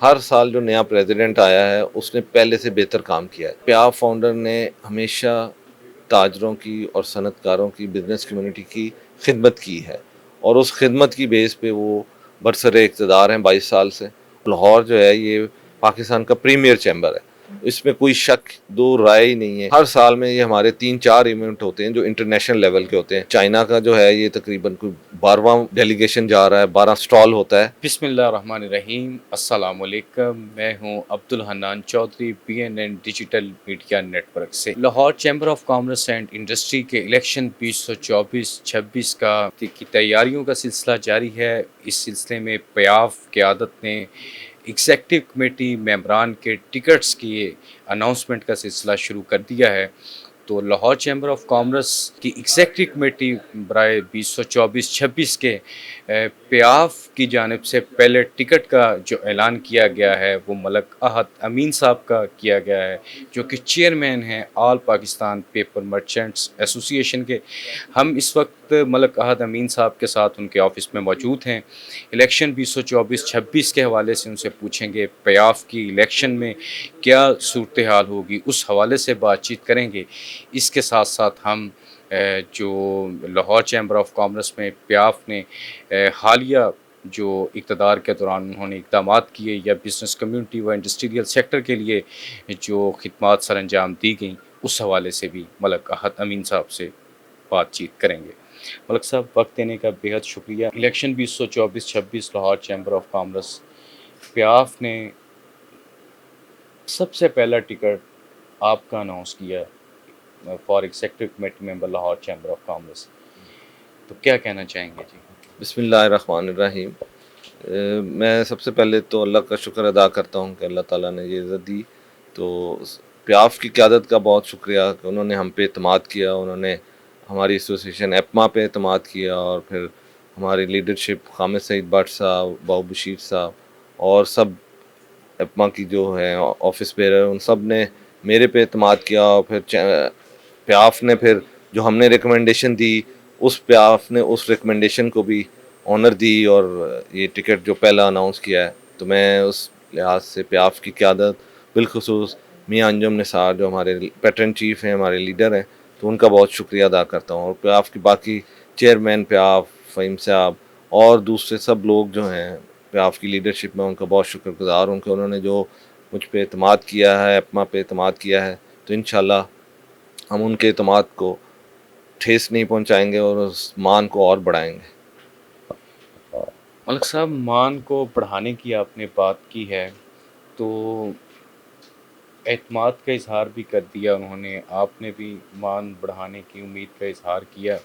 ہر سال جو نیا پریزیڈنٹ آیا ہے اس نے پہلے سے بہتر کام کیا ہے۔ پیاف فاؤنڈر نے ہمیشہ تاجروں کی اور صنعت کاروں کی، بزنس کمیونٹی کی خدمت کی ہے، اور اس خدمت کی بیس پہ وہ برسر اقتدار ہیں 22 سال سے۔ لاہور جو ہے یہ پاکستان کا پریمیئر چیمبر ہے، اس میں کوئی شک دو رائے ہی نہیں ہے۔ ہر سال میں یہ ہمارے 3-4 ایونٹ ہوتے ہیں جو انٹرنیشنل لیول کے ہوتے ہیں۔ چائنا کا جو ہے یہ تقریباً کوئی 12واں ڈیلیگیشن جا رہا ہے، 12 سٹال ہوتا ہے۔ بسم اللہ الرحمن الرحیم، السلام علیکم۔ میں ہوں Abdul Hanan Chaudhry, BNN digital media network سے۔ Lahore chamber of commerce and industry کے الیکشن 2024-26 کی تیاریوں کا سلسلہ جاری ہے۔ اس سلسلے میں پیاف قیادت نے ایگزیکٹو کمیٹی ممبران کے ٹکٹس کی اناؤنسمنٹ کا سلسلہ شروع کر دیا ہے۔ تو لاہور چیمبر آف کامرس کی ایگزیکٹو کمیٹی برائے 2024-26 کے پیاف کی جانب سے پہلے ٹکٹ کا جو اعلان کیا گیا ہے وہ ملک احد امین صاحب کا کیا گیا ہے، جو کہ چیئرمین ہیں آل پاکستان پیپر مرچنٹس ایسوسی ایشن کے۔ ہم اس وقت ملک احد امین صاحب کے ساتھ ان کے آفس میں موجود ہیں۔ الیکشن 2024-26 کے حوالے سے ان سے پوچھیں گے پیاف کی الیکشن میں کیا صورتحال ہوگی، اس حوالے سے بات چیت کریں گے۔ اس کے ساتھ ساتھ ہم جو لاہور چیمبر آف کامرس میں پیاف نے حالیہ جو اقتدار کے دوران انہوں نے اقدامات کیے یا بزنس کمیونٹی و انڈسٹریل سیکٹر کے لیے جو خدمات سر انجام دی گئیں، اس حوالے سے بھی ملک احد امین صاحب سے بات چیت کریں گے۔ ملک صاحب، وقت دینے کا بہت شکریہ۔ Election 2024-26 Lahore chamber of commerce PIAF نے سب سے پہلا ٹکٹ آپ کا اناؤنس کیا for executive committee member Lahore chamber of commerce, تو کیا کہنا چاہیں گے جی؟ بسم اللہ الرحمن الرحیم۔ میں سب سے پہلے تو اللہ کا شکر ادا کرتا ہوں کہ اللہ تعالیٰ نے یہ عزت دی۔ تو پیاف کی قیادت کا بہت شکریہ کہ انہوں نے ہم پہ اعتماد کیا، انہوں نے ہماری ایسوسیشن ایپما پہ اعتماد کیا، اور پھر ہماری لیڈرشپ خامد سعید بٹ صاحب، باؤ بشیر صاحب اور سب ایپما کی جو ہے آفس بیرر، ان سب نے میرے پہ اعتماد کیا۔ اور پھر پیاف نے پھر جو ہم نے ریکمنڈیشن دی، اس پیاف نے اس ریکمنڈیشن کو بھی آنر دی اور یہ ٹکٹ جو پہلا اناؤنس کیا ہے۔ تو میں اس لحاظ سے پیاف کی قیادت، بالخصوص میاں انجم نثار جو ہمارے پیٹرن چیف ہیں، ہمارے لیڈر ہیں، تو ان کا بہت شکریہ ادا کرتا ہوں۔ اور پیاف کی باقی چیئرمین پیاف، فہیم صاحب اور دوسرے سب لوگ جو ہیں پیاف کی لیڈرشپ میں، ان کا بہت شکر گزار ہوں کہ انہوں نے جو مجھ پہ اعتماد کیا ہے، اپنا پہ اعتماد کیا ہے۔ تو انشاءاللہ ہم ان کے اعتماد کو ٹھیس نہیں پہنچائیں گے اور اس مان کو اور بڑھائیں گے۔ ملک صاحب، مان کو بڑھانے کی آپ نے بات کی ہے، تو اعتماد کا اظہار بھی کر دیا انہوں نے، آپ نے بھی مان بڑھانے کی امید کا اظہار کیا۔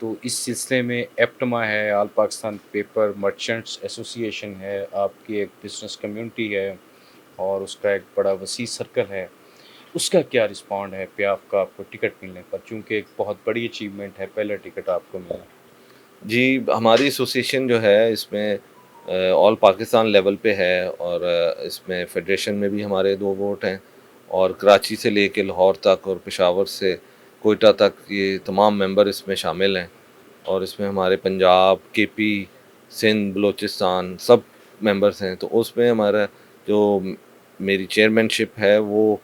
تو اس سلسلے میں ایپٹما ہے، آل پاکستان پیپر مرچنٹس ایسوسی ایشن ہے، آپ کی ایک بزنس کمیونٹی ہے اور اس کا ایک بڑا وسیع سرکل ہے، اس کا کیا رسپونڈ ہے پیاف کا آپ کو ٹکٹ ملنے پر، چونکہ ایک بہت بڑی اچیومنٹ ہے پہلا ٹکٹ آپ کو ملا؟ جی، ہماری ایسوسیشن جو ہے اس میں آل پاکستان لیول پہ ہے، اور اس میں فیڈریشن میں بھی ہمارے 2 ووٹ ہیں، اور کراچی سے لے کے لاہور تک اور پشاور سے کوئٹہ تک یہ تمام ممبر اس میں شامل ہیں۔ اور اس میں ہمارے پنجاب، KP، سندھ، بلوچستان سب ممبرس ہیں۔ تو اس میں ہمارا جو میری چیئرمین شپ ہے وہ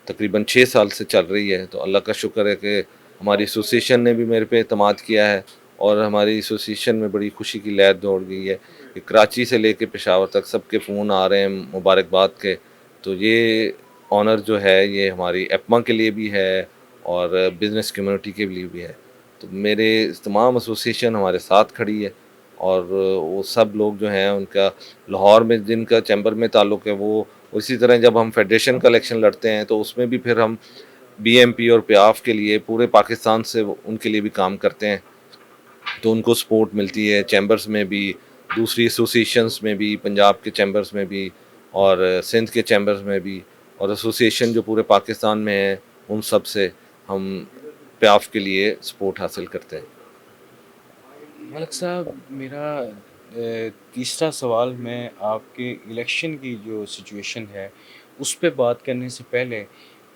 تقریباً 6 سال سے چل رہی ہے۔ تو اللہ کا شکر ہے کہ ہماری ایسوسیشن نے بھی میرے پہ اعتماد کیا ہے، اور ہماری ایسوسیشن میں بڑی خوشی کی لہر دوڑ گئی ہے کہ کراچی سے لے کے پشاور تک سب کے فون آ رہے ہیں مبارکباد کے۔ تو یہ آنر جو ہے یہ ہماری ایپما کے لیے بھی ہے اور بزنس کمیونٹی کے لیے بھی ہے۔ تو میرے تمام ایسوسیشن ہمارے ساتھ کھڑی ہے، اور وہ سب لوگ جو ہیں ان کا لاہور میں جن کا چیمبر میں تعلق ہے، وہ اسی طرح جب ہم فیڈریشن کا الیکشن لڑتے ہیں تو اس میں بھی پھر ہم BMP اور پیاف کے لیے پورے پاکستان سے ان کے لیے بھی کام کرتے ہیں۔ تو ان کو سپورٹ ملتی ہے چیمبرز میں بھی، دوسری ایسوسیشنز میں بھی، پنجاب کے چیمبرز میں بھی اور سندھ کے چیمبرز میں بھی، اور ایسوسیشن جو پورے پاکستان میں ہیں ان سب سے ہم پیاف کے لیے سپورٹ حاصل کرتے ہیں۔ ملک صاحب، میرا تیسرا سوال، میں آپ کے الیکشن کی جو سچویشن ہے اس پہ بات کرنے سے پہلے،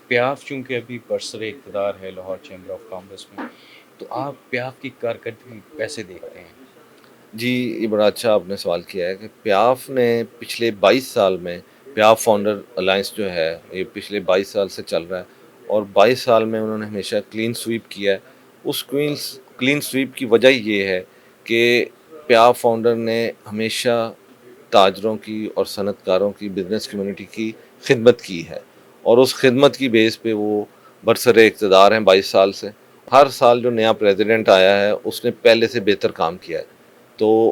پیاف چونکہ ابھی برسر اقتدار ہے لاہور چیمبر آف کامرس میں، تو آپ پیاف کی کارکردگی کیسے دیکھتے ہیں؟ جی، یہ بڑا اچھا آپ نے سوال کیا ہے کہ پیاف نے پچھلے 22 سال میں پیاف فاؤنڈر الائنس جو ہے یہ پچھلے 22 سال سے چل رہا ہے، اور 22 سال میں انہوں نے ہمیشہ کلین سویپ کیا ہے۔ اس کلین سویپ کی وجہ یہ ہے کہ پیاف فاؤنڈر نے ہمیشہ تاجروں کی اور صنعت کاروں کی، بزنس کمیونٹی کی خدمت کی ہے، اور اس خدمت کی بیس پہ وہ برسر اقتدار ہیں 22 سال سے۔ ہر سال جو نیا پریزیڈنٹ آیا ہے اس نے پہلے سے بہتر کام کیا ہے۔ تو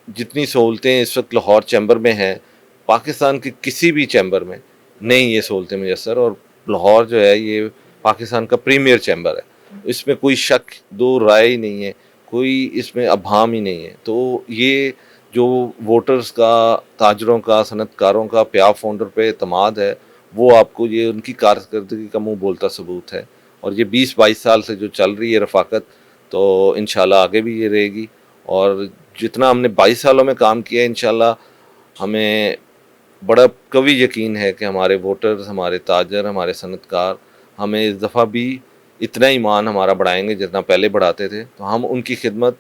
جتنی سہولتیں اس وقت لاہور چیمبر میں ہیں، پاکستان کے کسی بھی چیمبر میں نہیں یہ سہولتیں میسر، اور لاہور جو ہے یہ پاکستان کا پریمیئر چیمبر ہے، اس میں کوئی شک دو رائے ہی نہیں ہے، کوئی اس میں ابہام ہی نہیں ہے۔ تو یہ جو ووٹرز کا، تاجروں کا، صنعت کاروں کا پیاف فاؤنڈر پہ اعتماد ہے، وہ آپ کو یہ ان کی کارکردگی کا منہ بولتا ثبوت ہے، اور یہ 20-22 سال سے جو چل رہی ہے رفاقت، تو انشاءاللہ آگے بھی یہ رہے گی۔ اور جتنا ہم نے 22 سالوں میں کام کیا ہے، انشاءاللہ ہمیں بڑا قوی یقین ہے کہ ہمارے ووٹرز، ہمارے تاجر، ہمارے صنعت کار ہمیں اس دفعہ بھی اتنا ایمان ہمارا بڑھائیں گے جتنا پہلے بڑھاتے تھے، تو ہم ان کی خدمت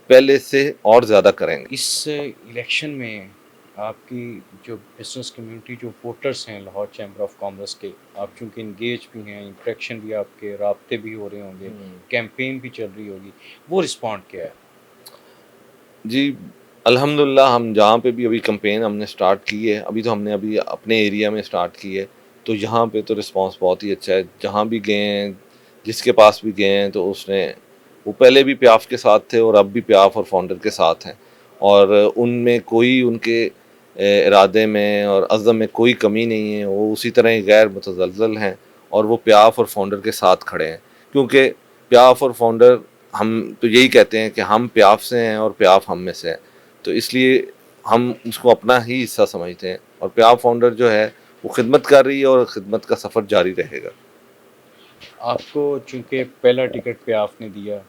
پہلے سے اور زیادہ کریں گے۔ اس الیکشن میں آپ کی جو بزنس کمیونٹی، جو ووٹرز ہیں لاہور چیمبر آف کامرس کے، آپ چونکہ انگیج بھی ہیں، انٹریکشن بھی آپ کے، رابطے بھی ہو رہے ہوں گے، کیمپین بھی چل رہی ہوگی، وہ رسپانڈ کیا ہے؟ جی الحمدللہ، ہم جہاں پہ بھی ابھی کمپین ہم نے سٹارٹ کی ہے، ابھی تو ہم نے ابھی اپنے ایریا میں سٹارٹ کی ہے، تو یہاں پہ تو رسپانس بہت ہی اچھا ہے۔ جہاں بھی گئے ہیں، جس کے پاس بھی گئے ہیں، تو اس نے، وہ پہلے بھی پیاف کے ساتھ تھے اور اب بھی پیاف اور فاؤنڈر کے ساتھ ہیں، اور ان میں کوئی، ان کے ارادے میں اور عزم میں کوئی کمی نہیں ہے، وہ اسی طرح ہی غیر متزلزل ہیں، اور وہ پیاف اور فاؤنڈر کے ساتھ کھڑے ہیں، کیونکہ پیاف اور فاؤنڈر، ہم تو یہی کہتے ہیں کہ ہم پیاف سے ہیں اور پیاف ہم میں سے ہے، تو اس لیے ہم اس کو اپنا ہی حصہ سمجھتے ہیں، اور پیاف فاؤنڈر جو ہے وہ خدمت کر رہی ہے اور خدمت کا سفر جاری رہے گا۔ آپ کو چونکہ پہلا ٹکٹ پہ آپ نے دیا،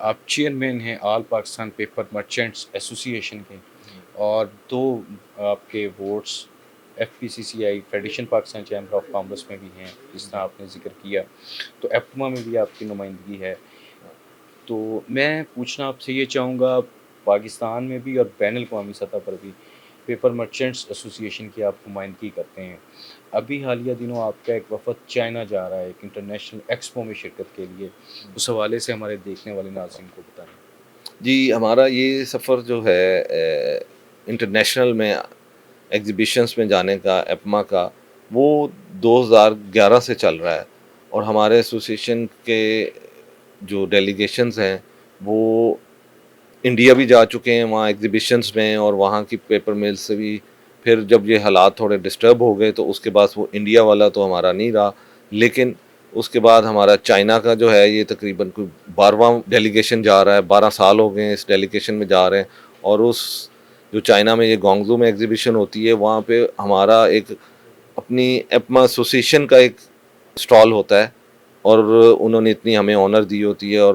آپ چیئرمین ہیں آل پاکستان پیپر مرچنٹس ایسوسی ایشن کے، اور دو آپ کے votes F P C C I federation Pakistan chamber of commerce میں بھی ہیں، جس طرح آپ نے ذکر کیا، تو ایپما میں بھی آپ کی نمائندگی ہے۔ تو میں پوچھنا آپ سے یہ چاہوں گا، پاکستان میں بھی اور بین الاقوامی سطح پر بھی پیپر مرچنٹس ایسوسی ایشن کی آپ نمائندگی کرتے ہیں۔ ابھی حالیہ دنوں آپ کا ایک وفد چائنا جا رہا ہے ایک انٹرنیشنل ایکسپو میں شرکت کے لیے، اس حوالے سے ہمارے دیکھنے والے ناظرین کو بتائیں۔ جی ہمارا یہ سفر جو ہے انٹرنیشنل میں ایگزیبیشنس میں جانے کا، ایپما کا، وہ 2011 سے چل رہا ہے، اور ہمارے ایسوسیشن کے جو ڈیلیگیشنز ہیں وہ انڈیا بھی جا چکے ہیں وہاں ایگزیبیشنز میں، اور وہاں کی پیپر میل سے بھی پھر جب یہ حالات تھوڑے ڈسٹرب ہو گئے تو اس کے بعد وہ انڈیا والا تو ہمارا نہیں رہا، لیکن اس کے بعد ہمارا چائنا کا جو ہے یہ تقریباً کوئی 12واں ڈیلیگیشن جا رہا ہے، 12 سال ہو گئے ہیں اس ڈیلیگیشن میں جا رہے ہیں، اور اس جو چائنا میں یہ گونگزو میں ایگزیبیشن ہوتی ہے وہاں پہ ہمارا ایک اپنی ایپما ایسوسیشن کا ایک اسٹال ہوتا ہے، اور انہوں نے اتنی ہمیں آنر دی ہوتی ہے، اور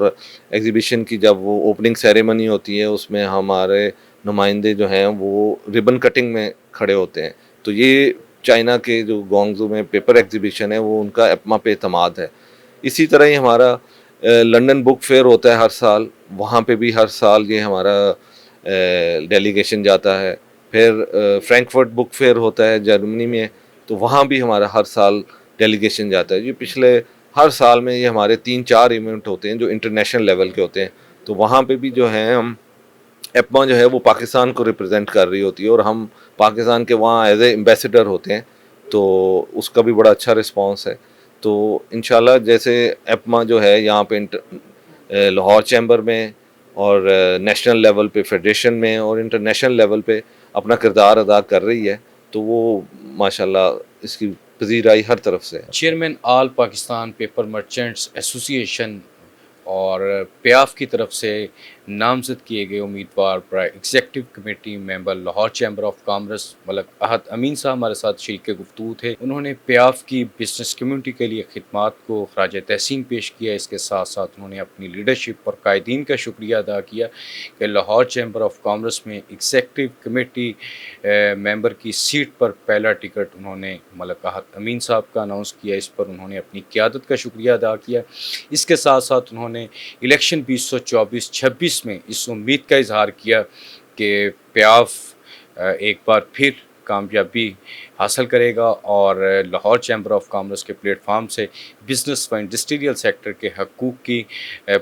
ایگزیبیشن کی جب وہ اوپننگ سیریمنی ہوتی ہے اس میں ہمارے نمائندے جو ہیں وہ ربن کٹنگ میں کھڑے ہوتے ہیں، تو یہ چائنا کے جو گونگزو میں پیپر ایگزیبیشن ہے وہ ان کا ایپما پہ اعتماد ہے۔ اسی طرح ہی ہمارا لنڈن بک فیئر ہوتا ہے ہر سال، وہاں پہ بھی ہر سال یہ ہمارا ڈیلیگیشن جاتا ہے۔ پھر فرینکفرٹ بک فیئر ہوتا ہے جرمنی میں، تو وہاں بھی ہمارا ہر سال ڈیلیگیشن جاتا ہے۔ یہ پچھلے ہر سال میں یہ ہمارے 3-4 ایونٹ ہوتے ہیں جو انٹرنیشنل لیول کے ہوتے ہیں، تو وہاں پہ بھی جو ہیں ہم، ایپما جو ہے وہ پاکستان کو ریپرزینٹ کر رہی ہوتی ہے، اور ہم پاکستان کے وہاں ایز اے ایمبیسیڈر ہوتے ہیں، تو اس کا بھی بڑا اچھا رسپانس ہے۔ تو انشاءاللہ جیسے ایپما جو ہے یہاں پہ لاہور چیمبر میں، اور نیشنل لیول پہ فیڈریشن میں، اور انٹرنیشنل لیول پہ اپنا کردار ادا کر رہی ہے، تو وہ ماشاءاللہ اس کی پذیرائی ہر طرف سے ہے۔ چیئرمین آل پاکستان پیپر مرچنٹس ایسوسی ایشن اور پیاف کی طرف سے نامزد کیے گئے امیدوار برائے executive committee member Lahore chamber of commerce Malik Ahad Amin صاحب ہمارے ساتھ شریک گفتگو تھے۔ انہوں نے پیاف کی بزنس کمیونٹی کے لیے خدمات کو خراج تحسین پیش کیا، اس کے ساتھ ساتھ انہوں نے اپنی لیڈرشپ اور قائدین کا شکریہ ادا کیا کہ لاہور چیمبر آف کامرس میں ایگزیکٹو کمیٹی ممبر کی سیٹ پر پہلا ٹکٹ انہوں نے ملک احد امین صاحب کا اناؤنس کیا، اس پر انہوں نے اپنی قیادت کا شکریہ ادا کیا۔ اس کے ساتھ ساتھ انہوں نے الیکشن 2024-26 2024 میں اس امید کا اظہار کیا کہ پیاف ایک بار پھر کامیابی حاصل کرے گا اور لاہور چیمبر آف کامرس کے پلیٹ فارم سے بزنس و انڈسٹریل سیکٹر کے حقوق کی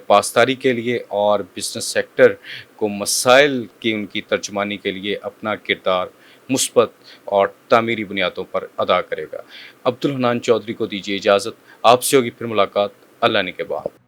پاسداری کے لیے اور بزنس سیکٹر کو مسائل کی ان کی ترجمانی کے لیے اپنا کردار مثبت اور تعمیری بنیادوں پر ادا کرے گا۔ عبدالحنان چودھری کو دیجیے اجازت، آپ سے ہوگی پھر ملاقات اللہ نے کے بعد۔